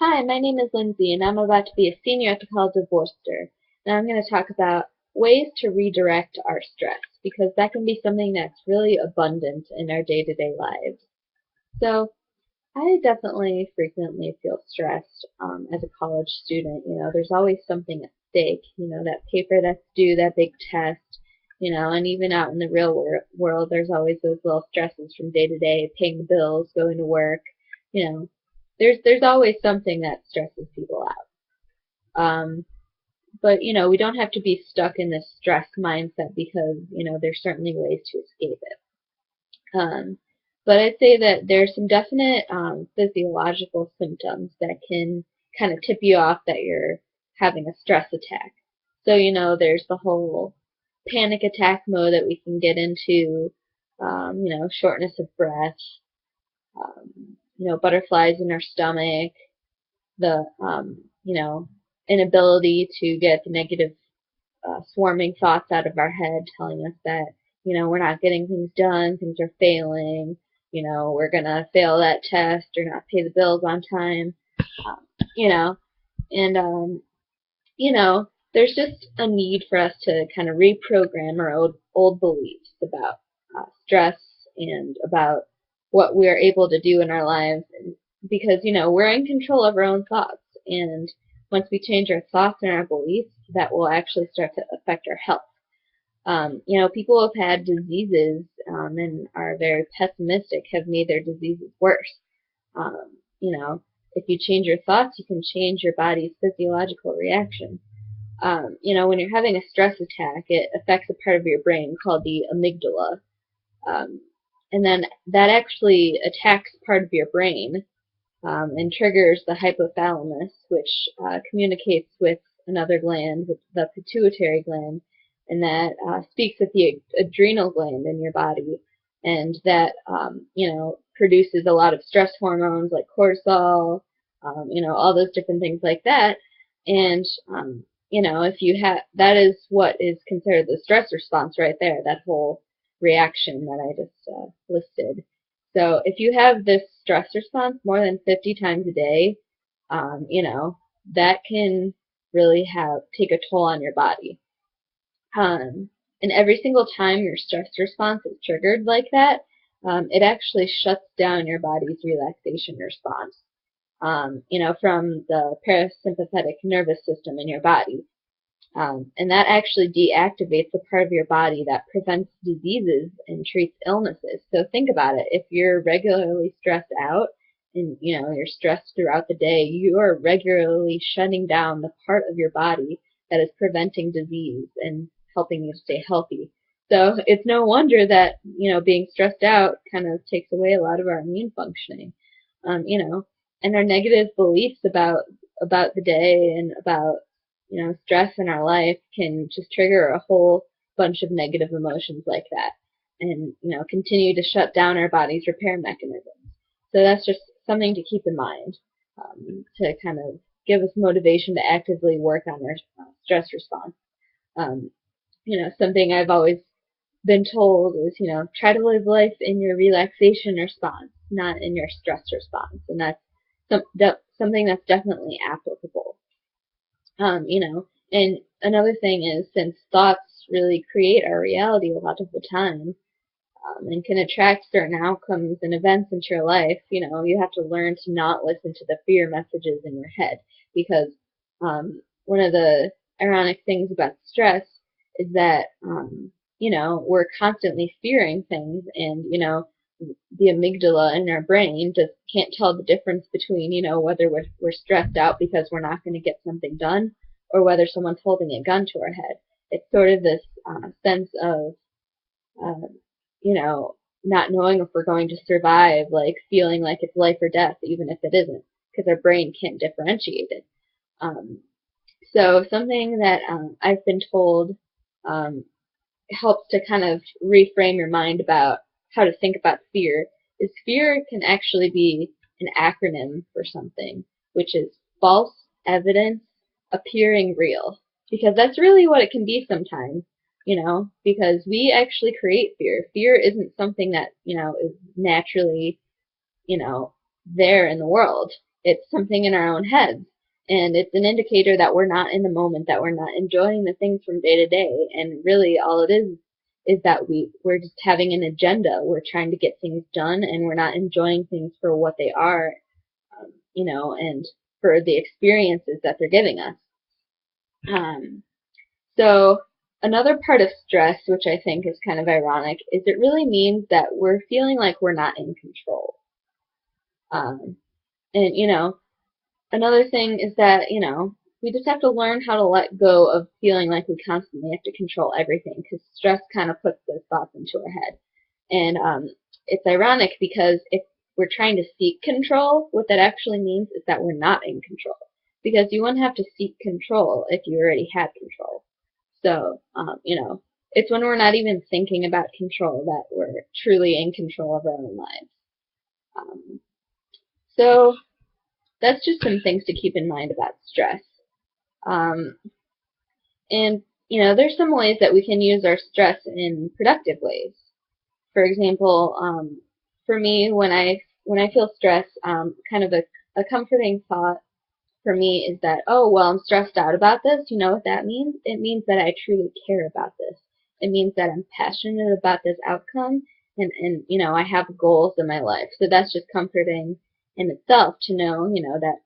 Hi, my name is Lindsay, and I'm about to be a senior at the College of Worcester. And I'm going to talk about ways to redirect our stress, because that can be something that's really abundant in our day-to-day lives. So, I definitely frequently feel stressed as a college student. There's always something at stake. That paper that's due, that big test. And even out in the real world, there's always those little stresses from day to day, paying the bills, going to work. You know, there's always something that stresses people out. But we don't have to be stuck in this stress mindset because there's certainly ways to escape it. Um, but I'd say that there's some definite physiological symptoms that can kind of tip you off that you're having a stress attack. So, there's the whole panic attack mode that we can get into, shortness of breath, butterflies in our stomach, the, inability to get the negative swarming thoughts out of our head telling us that, we're not getting things done, things are failing, we're going to fail that test or not pay the bills on time, um, you know, and, you know, there's just a need for us to kind of reprogram our old beliefs about stress and about what we're able to do in our lives. And because, we're in control of our own thoughts. And once we change our thoughts and our beliefs, that will actually start to affect our health. People who have had diseases and are very pessimistic have made their diseases worse. Um, you know, if you change your thoughts, you can change your body's physiological reaction. When you're having a stress attack, it affects a part of your brain called the amygdala. Um, and then that actually attacks part of your brain and triggers the hypothalamus, which communicates with another gland, with the pituitary gland, and that speaks with the adrenal gland in your body, and that produces a lot of stress hormones like cortisol, all those different things like that, and if you have that is what is considered the stress response right there, that whole reaction that I just listed. So if you have this stress response more than 50 times a day, that can really take a toll on your body. And every single time your stress response is triggered like that, it actually shuts down your body's relaxation response. From the parasympathetic nervous system in your body. And that actually deactivates the part of your body that prevents diseases and treats illnesses. So think about it. If you're regularly stressed out and you're stressed throughout the day, you are regularly shutting down the part of your body that is preventing disease and helping you stay healthy. So it's no wonder that being stressed out kind of takes away a lot of our immune functioning. And our negative beliefs about the day and about stress in our life can just trigger a whole bunch of negative emotions like that and, continue to shut down our body's repair mechanisms. So that's just something to keep in mind to kind of give us motivation to actively work on our stress response. Um, something I've always been told is, try to live life in your relaxation response, not in your stress response. And that's something that's definitely applicable. And another thing is, since thoughts really create our reality a lot of the time, and can attract certain outcomes and events into your life, you have to learn to not listen to the fear messages in your head. Because one of the ironic things about stress is that, we're constantly fearing things, and, the amygdala in our brain just can't tell the difference between, whether we're stressed out because we're not going to get something done or whether someone's holding a gun to our head. It's sort of this sense of, uh, you know, not knowing if we're going to survive, like feeling like it's life or death, even if it isn't, because our brain can't differentiate it. Um, so something that I've been told um, helps to kind of reframe your mind about how to think about fear is fear can actually be an acronym for something, which is false evidence appearing real. Because that's really what it can be sometimes, because we actually create fear. Fear isn't something that, is naturally, you know, there in the world. It's something in our own heads. And it's an indicator that we're not in the moment, that we're not enjoying the things from day to day. And really all it is that we're just having an agenda. We're trying to get things done, and we're not enjoying things for what they are, and for the experiences that they're giving us. Um, so another part of stress, which I think is kind of ironic, is it really means that we're feeling like we're not in control. Um, and, another thing is that, we just have to learn how to let go of feeling like we constantly have to control everything, because stress kind of puts those thoughts into our head. And it's ironic because if we're trying to seek control, what that actually means is that we're not in control. Because you wouldn't have to seek control if you already had control. So, it's when we're not even thinking about control that we're truly in control of our own lives. Um, so that's just some things to keep in mind about stress. Um, and, there's some ways that we can use our stress in productive ways. For example, for me, when I feel stress, kind of a comforting thought for me is that, oh, well, I'm stressed out about this. You know what that means? It means that I truly care about this. It means that I'm passionate about this outcome, and I have goals in my life. So that's just comforting in itself to know, that,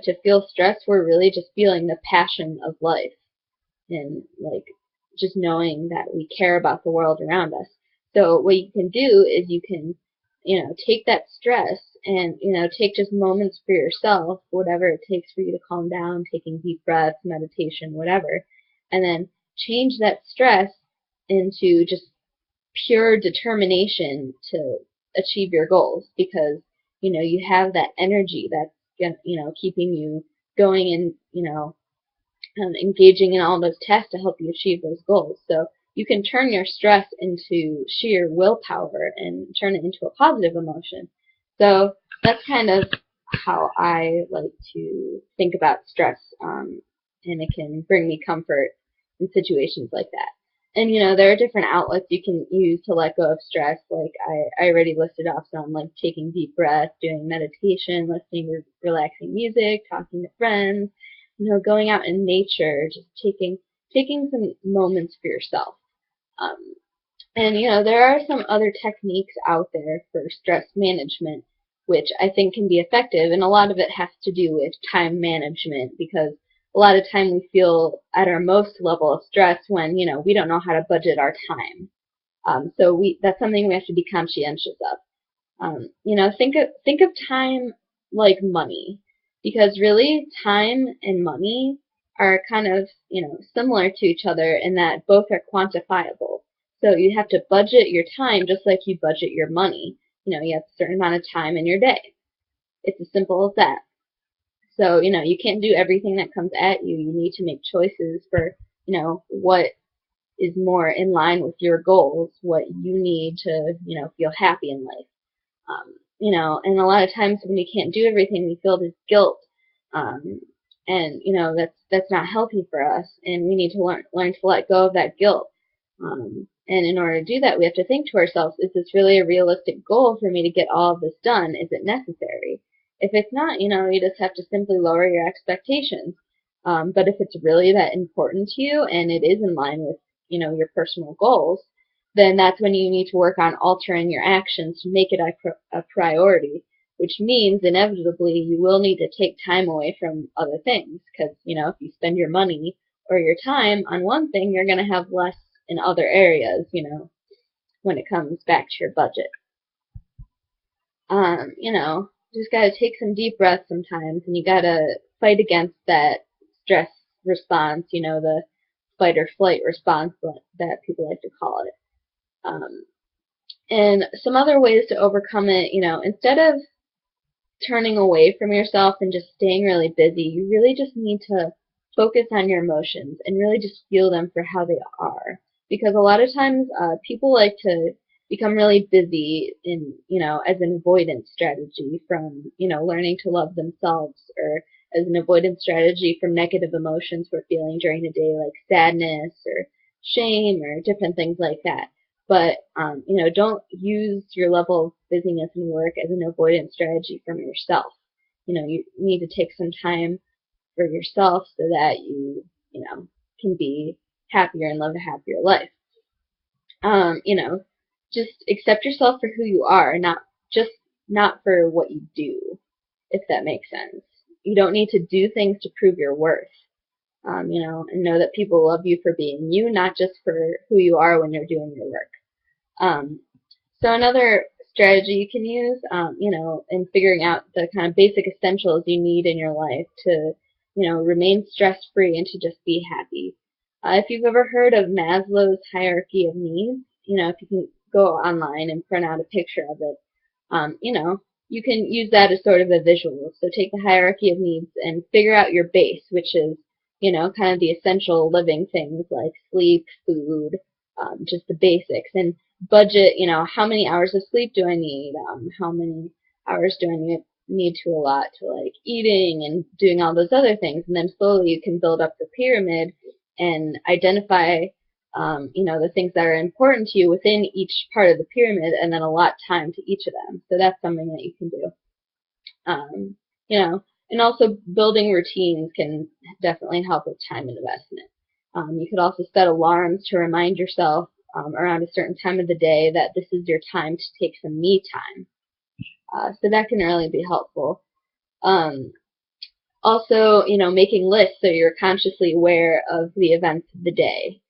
to feel stressed, we're really just feeling the passion of life, and like just knowing that we care about the world around us. So what you can do is you can, take that stress and, take just moments for yourself, whatever it takes for you to calm down, taking deep breaths, meditation, whatever, and then change that stress into just pure determination to achieve your goals, because, you have that energy that's, keeping you going, and, engaging in all those tests to help you achieve those goals. So you can turn your stress into sheer willpower and turn it into a positive emotion. So that's kind of how I like to think about stress, and it can bring me comfort in situations like that. And there are different outlets you can use to let go of stress. Like I already listed off some, like taking deep breaths, doing meditation, listening to relaxing music, talking to friends, going out in nature, just taking some moments for yourself. Um, and there are some other techniques out there for stress management, which I think can be effective, and a lot of it has to do with time management, because a lot of time we feel at our most level of stress when we don't know how to budget our time. So that's something we have to be conscientious of. Think of time like money, because really time and money are kind of, similar to each other in that both are quantifiable. So you have to budget your time just like you budget your money. You have a certain amount of time in your day. It's as simple as that. So, you can't do everything that comes at you. You need to make choices for, what is more in line with your goals, what you need to, feel happy in life. And a lot of times when we can't do everything, we feel this guilt, um, and that's not healthy for us, and we need to learn to let go of that guilt. And in order to do that, we have to think to ourselves: is this really a realistic goal for me to get all of this done? Is it necessary? If it's not, you just have to simply lower your expectations. But if it's really that important to you and it is in line with your personal goals, then that's when you need to work on altering your actions to make it a priority, which means inevitably you will need to take time away from other things, because, if you spend your money or your time on one thing, you're going to have less in other areas, when it comes back to your budget. Just got to take some deep breaths sometimes, and you got to fight against that stress response, the fight or flight response that people like to call it. And some other ways to overcome it, instead of turning away from yourself and just staying really busy, you really just need to focus on your emotions and really just feel them for how they are. Because a lot of times people like to become really busy in, as an avoidance strategy from, learning to love themselves, or as an avoidance strategy from negative emotions we're feeling during the day, like sadness or shame or different things like that. But, don't use your level of busyness and work as an avoidance strategy from yourself. you need to take some time for yourself so that you can be happier and live a happier life. Just accept yourself for who you are, just not for what you do, if that makes sense. You don't need to do things to prove your worth. And know that people love you for being you, not just for who you are when you're doing your work. So another strategy you can use, in figuring out the kind of basic essentials you need in your life to, remain stress-free and to just be happy. If you've ever heard of Maslow's hierarchy of needs, if you can go online and print out a picture of it, you can use that as sort of a visual. So take the hierarchy of needs and figure out your base, which is, kind of the essential living things like sleep, food, just the basics, and budget, how many hours of sleep do I need? How many hours do I need to allot to like eating and doing all those other things? And then slowly you can build up the pyramid and identify, the things that are important to you within each part of the pyramid, and then allot time to each of them. So that's something that you can do. And also building routines can definitely help with time investment. You could also set alarms to remind yourself around a certain time of the day that this is your time to take some me time. So that can really be helpful. Also, making lists so you're consciously aware of the events of the day.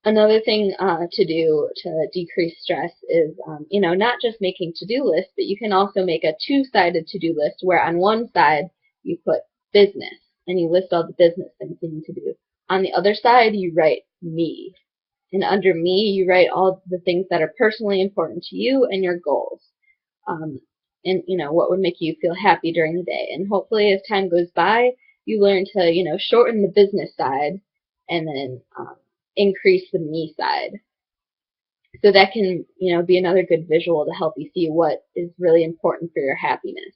Another thing to do to decrease stress is, not just making to-do lists, but you can also make a two-sided to-do list where on one side you put business and you list all the business things you need to do. On the other side, you write me. And under me, you write all the things that are personally important to you and your goals. And, what would make you feel happy during the day. And hopefully as time goes by, you learn to, shorten the business side and then increase the me side. So that can, be another good visual to help you see what is really important for your happiness.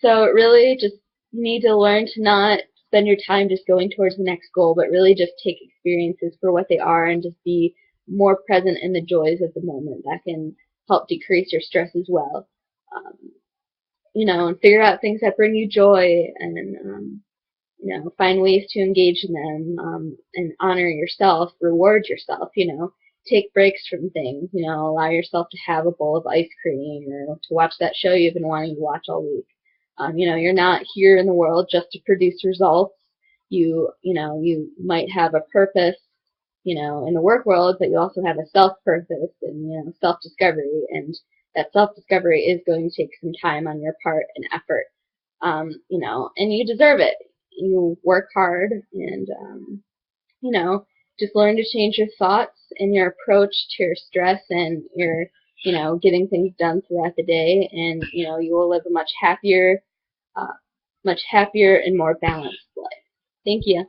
So really just you need to learn to not spend your time just going towards the next goal, but really just take experiences for what they are and just be more present in the joys of the moment. That can help decrease your stress as well. And figure out things that bring you joy and, find ways to engage in them and honor yourself, reward yourself, take breaks from things, allow yourself to have a bowl of ice cream or to watch that show you've been wanting to watch all week. You're not here in the world just to produce results. You might have a purpose, in the work world, but you also have a self-purpose and, self-discovery, and that self-discovery is going to take some time on your part and effort, and you deserve it. You work hard and, just learn to change your thoughts and your approach to your stress and your, getting things done throughout the day, and, you will live a much happier and more balanced life. Thank you.